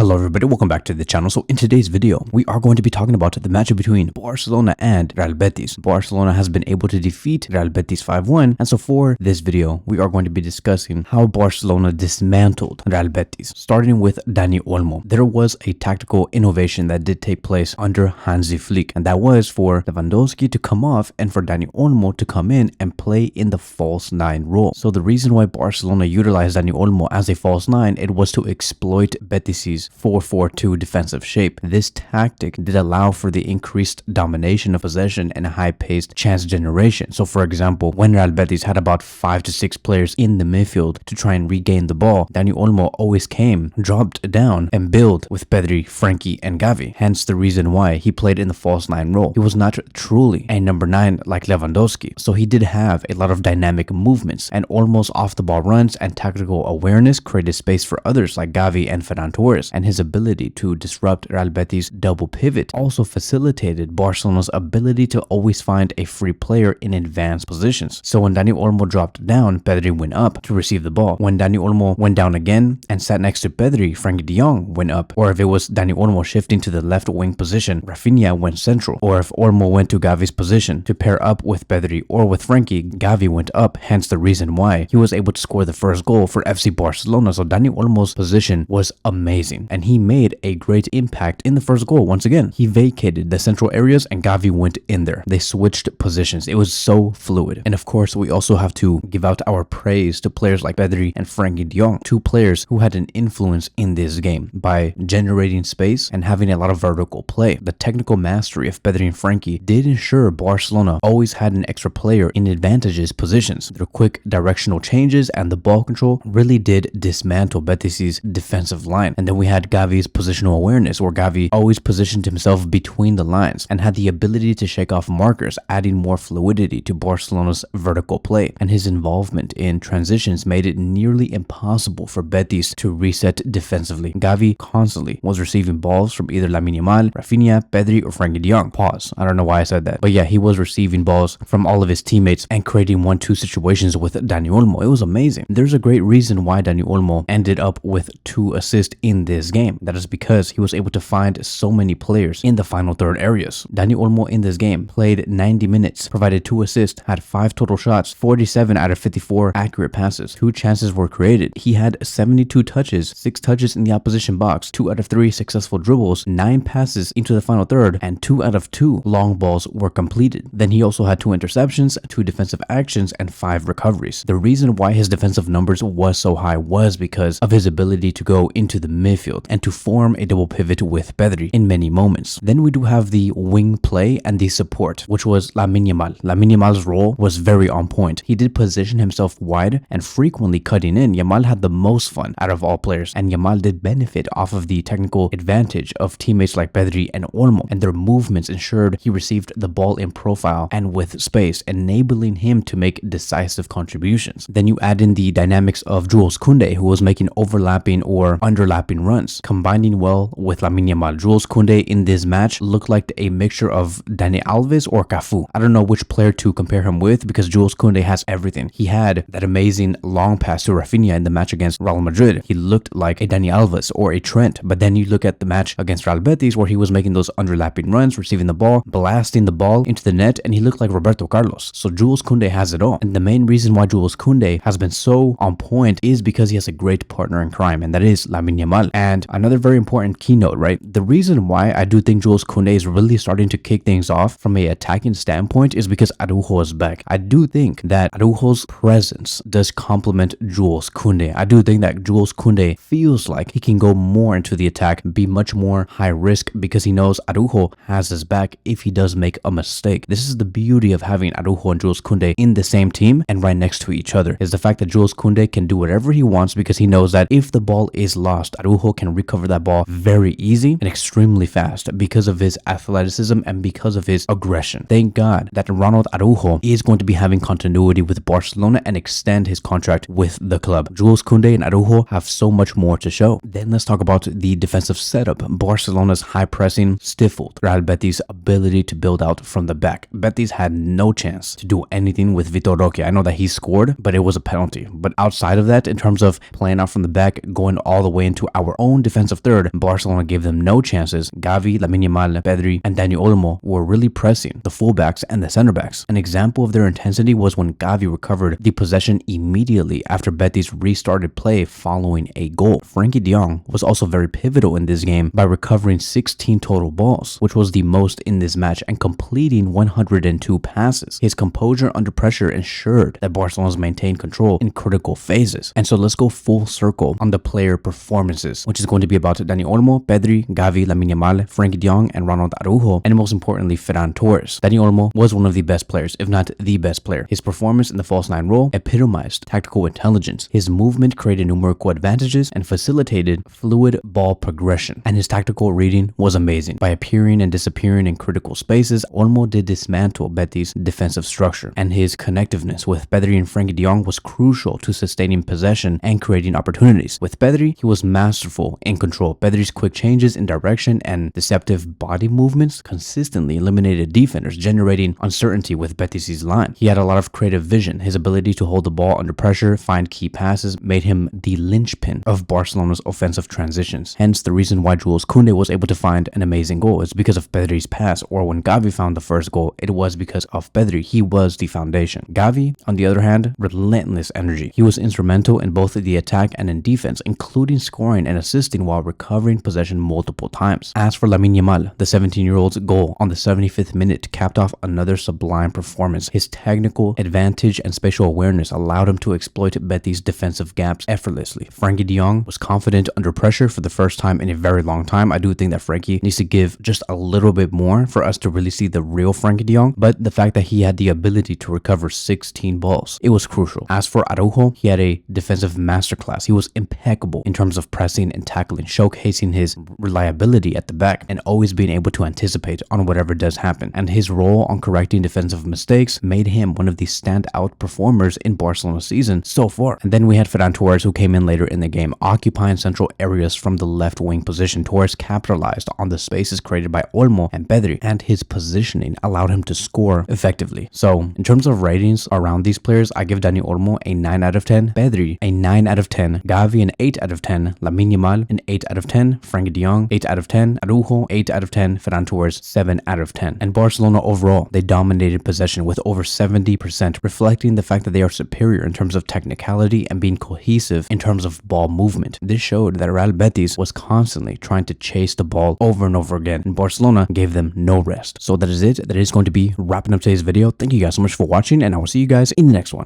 Hello everybody, welcome back to the channel. So in today's video, we are going to be talking about the matchup between Barcelona and Real Betis. Barcelona has been able to defeat Real Betis 5-1, and so for this video, we are going to be discussing how Barcelona dismantled Real Betis. Starting with Dani Olmo, there was a tactical innovation that did take place under Hansi Flick, and that was for Lewandowski to come off and for Dani Olmo to come in and play in the false nine role. So the reason why Barcelona utilized Dani Olmo as a false nine, it was to exploit Betis's 4-4-2 defensive shape. This tactic did allow for the increased domination of possession and high-paced chance generation. So for example, when Real Betis had about 5 to 6 players in the midfield to try and regain the ball, Dani Olmo always came, dropped down, and built with Pedri, Frankie, and Gavi. Hence the reason why he played in the false nine role. He was not truly a number 9 like Lewandowski, so he did have a lot of dynamic movements and almost off-the-ball runs, and tactical awareness created space for others like Gavi and Ferran Torres, and his ability to disrupt Real Betis' double pivot also facilitated Barcelona's ability to always find a free player in advanced positions. So when Dani Olmo dropped down, Pedri went up to receive the ball. When Dani Olmo went down again and sat next to Pedri, Frankie de Jong went up. Or if it was Dani Olmo shifting to the left wing position, Rafinha went central. Or if Olmo went to Gavi's position to pair up with Pedri or with Frankie, Gavi went up. Hence the reason why he was able to score the first goal for FC Barcelona. So Dani Olmo's position was amazing, and he made a great impact in the first goal. Once again, he vacated the central areas and Gavi went in there. They switched positions. It was so fluid. And of course, we also have to give out our praise to players like Pedri and Frankie de Jong, two players who had an influence in this game by generating space and having a lot of vertical play. The technical mastery of Pedri and Frankie did ensure Barcelona always had an extra player in advantageous positions. Their quick directional changes and the ball control really did dismantle Betis's defensive line. And then we had Gavi's positional awareness, where Gavi always positioned himself between the lines and had the ability to shake off markers, adding more fluidity to Barcelona's vertical play. And his involvement in transitions made it nearly impossible for Betis to reset defensively. Gavi constantly was receiving balls from either Lamine, Yamal, Rafinha, Pedri, or Frankie de Jong. Pause. I don't know why I said that. But yeah, he was receiving balls from all of his teammates and creating 1-2 situations with Dani Olmo. It was amazing. There's a great reason why Dani Olmo ended up with 2 assists in this game. That is because he was able to find so many players in the final third areas. Dani Olmo in this game played 90 minutes, provided 2 assists, had 5 total shots, 47 out of 54 accurate passes. 2 chances were created. He had 72 touches, 6 touches in the opposition box, 2 out of 3 successful dribbles, 9 passes into the final third, and 2 out of 2 long balls were completed. Then he also had 2 interceptions, 2 defensive actions, and 5 recoveries. The reason why his defensive numbers was so high was because of his ability to go into the midfield and to form a double pivot with Pedri in many moments. Then we do have the wing play and the support, which was Lamine Yamal. Lamine Yamal's role was very on point. He did position himself wide and frequently cutting in. Yamal had the most fun out of all players, and Yamal did benefit off of the technical advantage of teammates like Pedri and Olmo, and their movements ensured he received the ball in profile and with space, enabling him to make decisive contributions. Then you add in the dynamics of Kounde, who was making overlapping or underlapping runs, combining well with Lamine Yamal. Kounde in this match looked like a mixture of Dani Alves or Cafu. I don't know which player to compare him with, because Kounde has everything. He had that amazing long pass to Rafinha in the match against Real Madrid. He looked like a Dani Alves or a Trent. But then you look at the match against Real Betis, where he was making those underlapping runs, receiving the ball, blasting the ball into the net, and he looked like Roberto Carlos. So Kounde has it all. And the main reason why Kounde has been so on point is because he has a great partner in crime, and that is Lamine Yamal. And another very important keynote, right? The reason why I do think Kounde is really starting to kick things off from an attacking standpoint is because Araujo is back. I do think that Araujo's presence does complement Kounde. I do think that Kounde feels like he can go more into the attack, be much more high risk, because he knows Araujo has his back if he does make a mistake. This is the beauty of having Araujo and Kounde in the same team and right next to each other, is the fact that Kounde can do whatever he wants, because he knows that if the ball is lost, Araujo can recover that ball very easy and extremely fast because of his athleticism and because of his aggression. Thank God that Ronald Araujo is going to be having continuity with Barcelona and extend his contract with the club. Kounde and Araujo have so much more to show. Then let's talk about the defensive setup. Barcelona's high pressing stifled Real Betis' ability to build out from the back. Betis had no chance to do anything with Vitor Roque. I know that he scored, but it was a penalty. But outside of that, in terms of playing out from the back, going all the way into our own lone defensive third, Barcelona gave them no chances. Gavi, Lamine Yamal, Pedri, and Dani Olmo were really pressing the fullbacks and the center backs. An example of their intensity was when Gavi recovered the possession immediately after Betis restarted play following a goal. Frenkie de Jong was also very pivotal in this game by recovering 16 total balls, which was the most in this match, and completing 102 passes. His composure under pressure ensured that Barcelona's maintained control in critical phases. And so let's go full circle on the player performances, which is going to be about Dani Olmo, Pedri, Gavi, Lamine Yamal, Frenkie de Jong, and Ronald Araujo, and most importantly, Ferran Torres. Dani Olmo was one of the best players, if not the best player. His performance in the false nine role epitomized tactical intelligence. His movement created numerical advantages and facilitated fluid ball progression, and his tactical reading was amazing. By appearing and disappearing in critical spaces, Olmo did dismantle Betis' defensive structure, and his connectiveness with Pedri and Frenkie de Jong was crucial to sustaining possession and creating opportunities. With Pedri, he was masterful in control. Pedri's quick changes in direction and deceptive body movements consistently eliminated defenders, generating uncertainty with Betis' line. He had a lot of creative vision. His ability to hold the ball under pressure, find key passes, made him the linchpin of Barcelona's offensive transitions. Hence, the reason why Kounde was able to find an amazing goal is because of Pedri's pass, or when Gavi found the first goal, it was because of Pedri. He was the foundation. Gavi, on the other hand, relentless energy. He was instrumental in both the attack and in defense, including scoring and assisting while recovering possession multiple times. As for Lamine Yamal, the 17-year-old's goal on the 75th minute capped off another sublime performance. His technical advantage and spatial awareness allowed him to exploit Betis' defensive gaps effortlessly. Frenkie de Jong was confident under pressure for the first time in a very long time. I do think that Frenkie needs to give just a little bit more for us to really see the real Frenkie de Jong, but the fact that he had the ability to recover 16 balls, it was crucial. As for Araujo, he had a defensive masterclass. He was impeccable in terms of pressing and tackling, showcasing his reliability at the back and always being able to anticipate on whatever does happen. And his role on correcting defensive mistakes made him one of the standout performers in Barcelona's season so far. And then we had Ferran Torres, who came in later in the game, occupying central areas from the left wing position. Torres capitalized on the spaces created by Olmo and Pedri, and his positioning allowed him to score effectively. So in terms of ratings around these players, I give Dani Olmo a 9 out of 10, Pedri a 9 out of 10, Gavi an 8 out of 10, Lamine Yamal an 8 out of 10, Frenkie de Jong 8 out of 10, Araujo 8 out of 10, Ferran Torres 7 out of 10. And Barcelona overall, they dominated possession with over 70%, reflecting the fact that they are superior in terms of technicality and being cohesive in terms of ball movement. This showed that Real Betis was constantly trying to chase the ball over and over again, and Barcelona gave them no rest. So that is it. That is going to be wrapping up today's video. Thank you guys so much for watching, and I will see you guys in the next one.